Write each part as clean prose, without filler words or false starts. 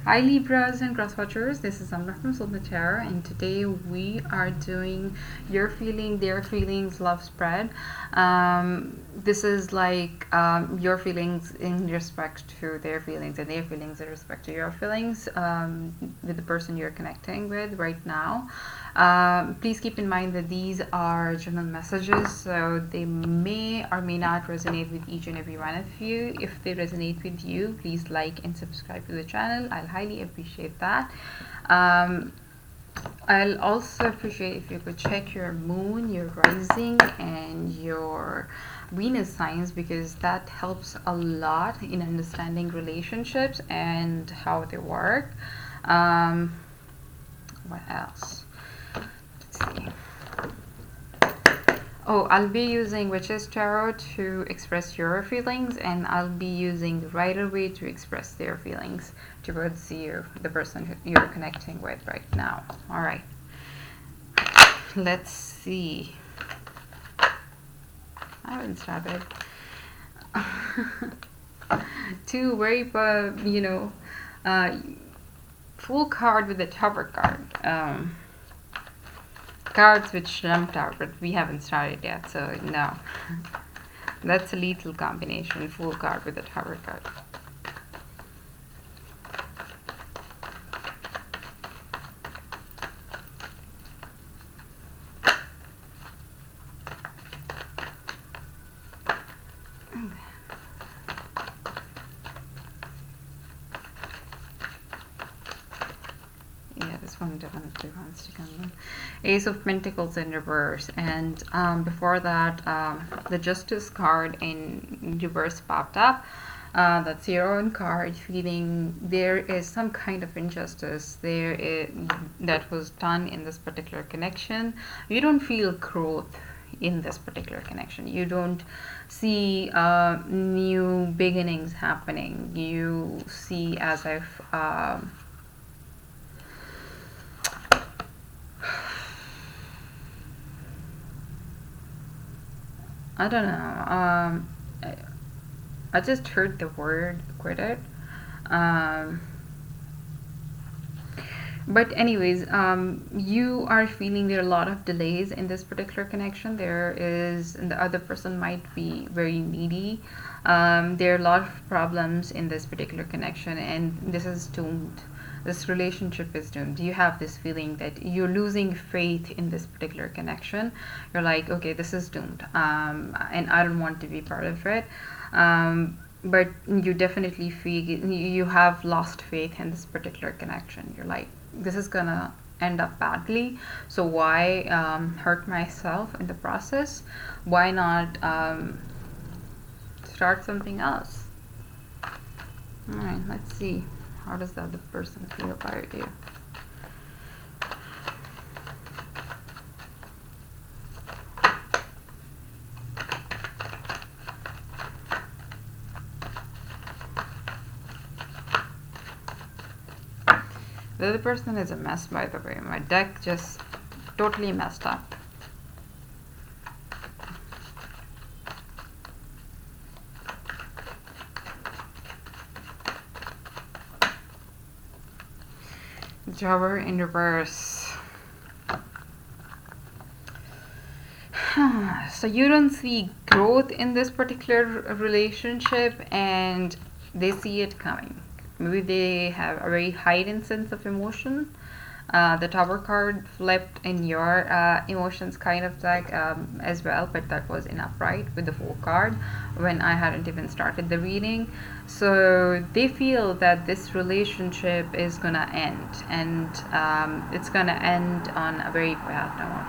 Hi Libras and Crosswatchers, this is Amina from Soulmate, and today we are doing Your Feeling, Their Feelings Love Spread. This is like your feelings in respect to their feelings and their feelings in respect to your feelings with the person you're connecting with right now. Please keep in mind that these are general messages, so they may or may not resonate with each and every one of you. If they resonate with you, please like and subscribe to the channel. I'll highly appreciate that. I'll also appreciate if you could check your moon, your rising, and your Venus signs, because that helps a lot in understanding relationships and how they work. What else? Let's see. Oh, I'll be using Witch's Tarot to express your feelings, and I'll be using the Rider-Waite to express their feelings towards you, the person who you're connecting with right now. All right. Let's see. I haven't started. Two very, full card with a Tower card. Cards which jumped out, but we haven't started yet, so no. That's a lethal combination, full card with a Tower card. This one definitely wants to come in. Ace of Pentacles in reverse, and before that the Justice card in reverse popped up. That's your own card, feeling there is some kind of injustice that was done in this particular connection. You don't feel growth in this particular connection. You don't see new beginnings happening. You see as if I don't know. I just heard the word quitted. But anyways, you are feeling there are a lot of delays in this particular connection. And the other person might be very needy. There are a lot of problems in this particular connection, and this is doomed. This relationship is doomed. You have this feeling that you're losing faith in this particular connection. You're like, okay, this is doomed, and I don't want to be part of it. But you definitely feel you have lost faith in this particular connection. You're like, this is gonna end up badly, so why hurt myself in the process? Why not start something else? All right, let's see. How does the other person feel about you? The other person is a mess, by the way. My deck just totally messed up. Tower in reverse. So you don't see growth in this particular relationship, and they see it coming. Maybe they have a very heightened sense of emotion. The Tower card flipped in your emotions kind of deck as well, but that was in upright with the Fool card when I hadn't even started the reading. So they feel that this relationship is gonna end, and it's gonna end on a very bad note.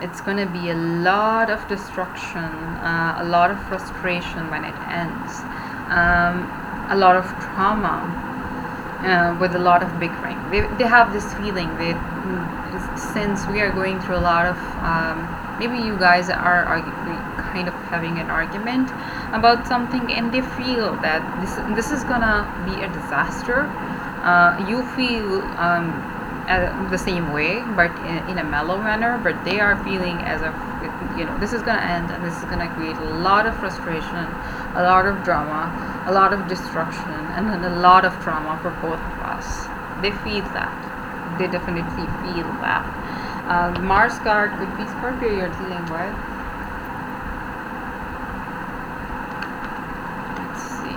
It's gonna be a lot of destruction, a lot of frustration when it ends, a lot of trauma. With a lot of bickering. They have this feeling that since we are going through a lot of, maybe you guys are kind of having an argument about something, and they feel that this is gonna be a disaster. You feel the same way, but in a mellow manner, but they are feeling as if, this is gonna end, and this is gonna create a lot of frustration, a lot of drama, a lot of destruction and then a lot of trauma for both of us. They feel that. They definitely feel that. The Mars card could be Scorpio you're dealing with. Let's see.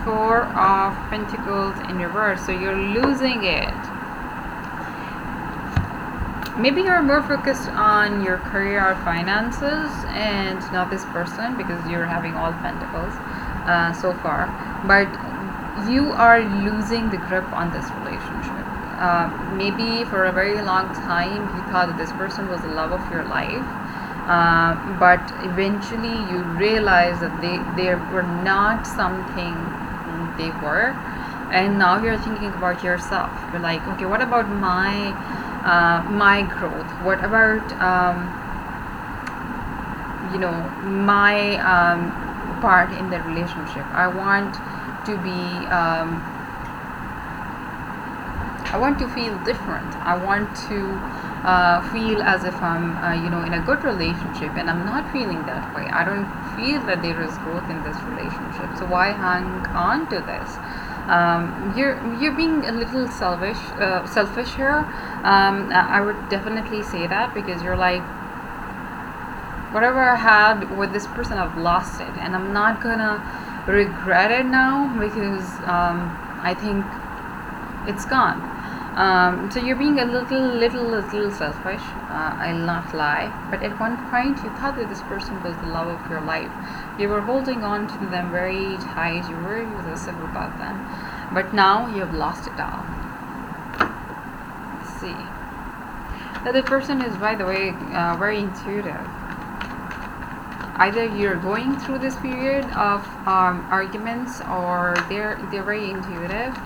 Four of Pentacles in reverse, so you're losing it. Maybe you're more focused on your career or finances and not this person, because you're having all Pentacles so far, but you are losing the grip on this relationship. Maybe for a very long time you thought that this person was the love of your life, but eventually you realize that they were not something they were, and now you're thinking about yourself. You're like, okay, what about my growth? What about my part in the relationship? I want to feel different. I want to feel as if I'm in a good relationship, and I'm not feeling that way. I don't feel that there is growth in this relationship, so why hang on to this? You're being a little selfish here. I would definitely say that, because you're like, whatever I had with this person, I've lost it, and I'm not gonna regret it now, because I think it's gone. So you're being a little selfish. I'll not lie. But at one point, you thought that this person was the love of your life. You were holding on to them very tight. You were very possessive about them. But now you have lost it all. Let's see. The other person is, by the way, very intuitive. Either you're going through this period of arguments, or they're very intuitive.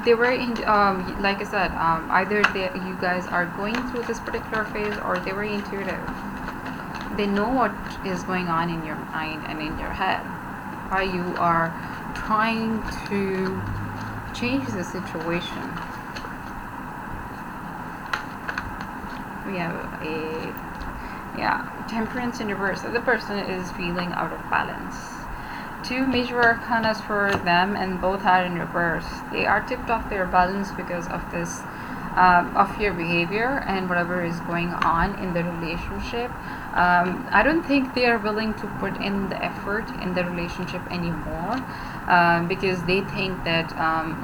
They were in, like I said, either you guys are going through this particular phase, or they were intuitive. They know what is going on in your mind and in your head, why you are trying to change the situation. We have Temperance in reverse. The other person is feeling out of balance. Two major arcanas for them, and both are in reverse. They are tipped off their balance because of this, of your behavior and whatever is going on in the relationship. I don't think they are willing to put in the effort in the relationship anymore, because they think that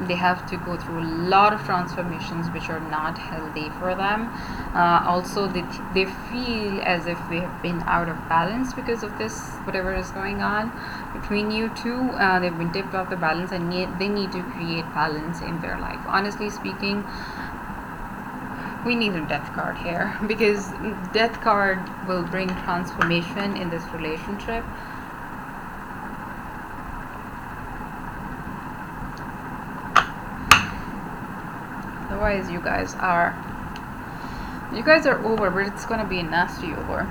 they have to go through a lot of transformations which are not healthy for them. Also, they feel as if they have been out of balance because of this, whatever is going on between you two. They've been tipped off the balance, and they need to create balance in their life. Honestly speaking, we need a death card here, because death card will bring transformation in this relationship. Otherwise, you guys are over, but it's gonna be a nasty over.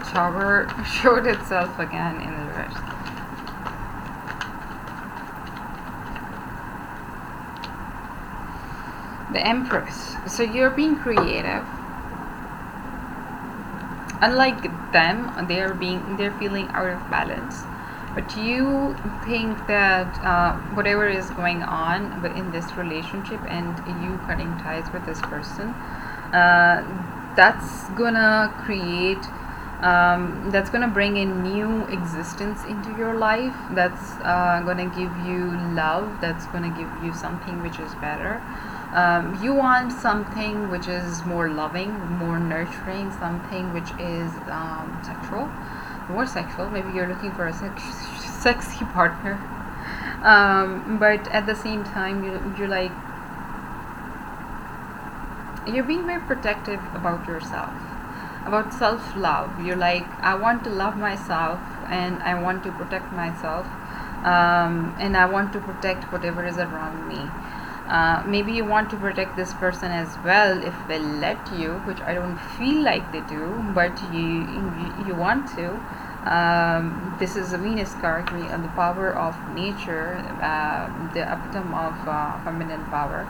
Tower showed itself again in the reverse. The Empress. So you're being creative. Unlike them, they're feeling out of balance. But you think that whatever is going on in this relationship, and you cutting ties with this person, that's gonna create, that's gonna bring in new existence into your life. That's gonna give you love. That's gonna give you something which is better. You want something which is more loving, more nurturing, something which is sexual, more sexual. Maybe you're looking for a sexy partner, but at the same time, you're like, you're being very protective about yourself, about self-love. You're like, I want to love myself and I want to protect myself, and I want to protect whatever is around me. Maybe you want to protect this person as well if they let you, which I don't feel like they do, but you want to. This is a Venus card, the power of nature, the epitome of feminine power.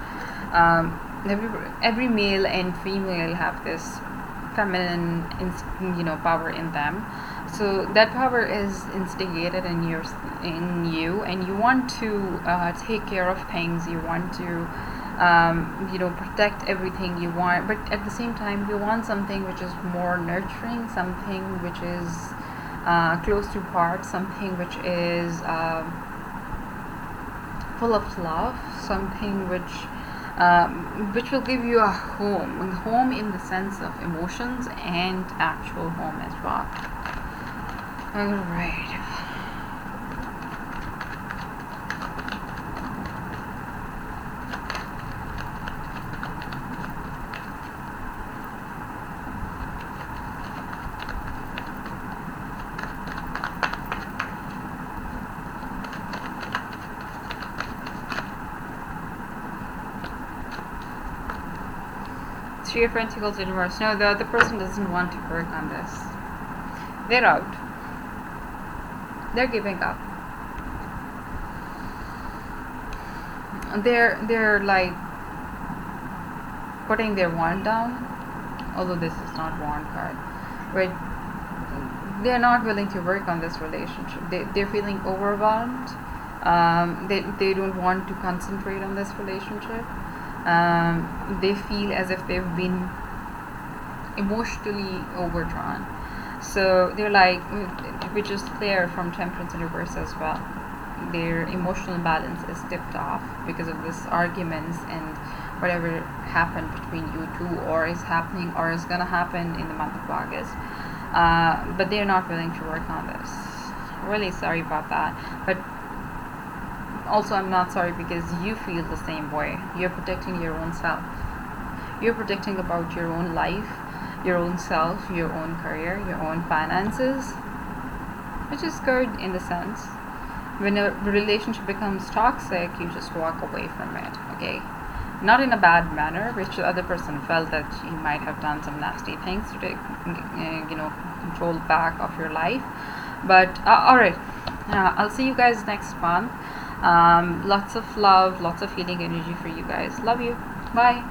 Every male and female have this feminine, power in them. So that power is instigated in you, and you want to take care of things. You want to, protect everything you want, but at the same time, you want something which is more nurturing, something which is close to heart, something which is full of love, something which will give you a home in the sense of emotions and actual home as well. All right. Three of Pentacles in reverse. No, the other person doesn't want to work on this. They're out. They're giving up. They're like putting their wand down, although this is not wand card, but they're not willing to work on this relationship. They're feeling overwhelmed. They don't want to concentrate on this relationship. They feel as if they've been emotionally overdrawn. So they're like, which is clear from Temperance in reverse as well. Their emotional balance is tipped off because of this arguments and whatever happened between you two, or is happening, or is gonna happen in the month of August. But they're not willing to work on this. Really sorry about that. But also, I'm not sorry because you feel the same way. You're protecting your own self. You're protecting about your own life, your own self, your own career, your own finances, which is good in the sense. When a relationship becomes toxic, you just walk away from it, okay? Not in a bad manner, which the other person felt that you might have done some nasty things to take, control back of your life. But, alright, I'll see you guys next month. Lots of love, lots of healing energy for you guys. Love you. Bye.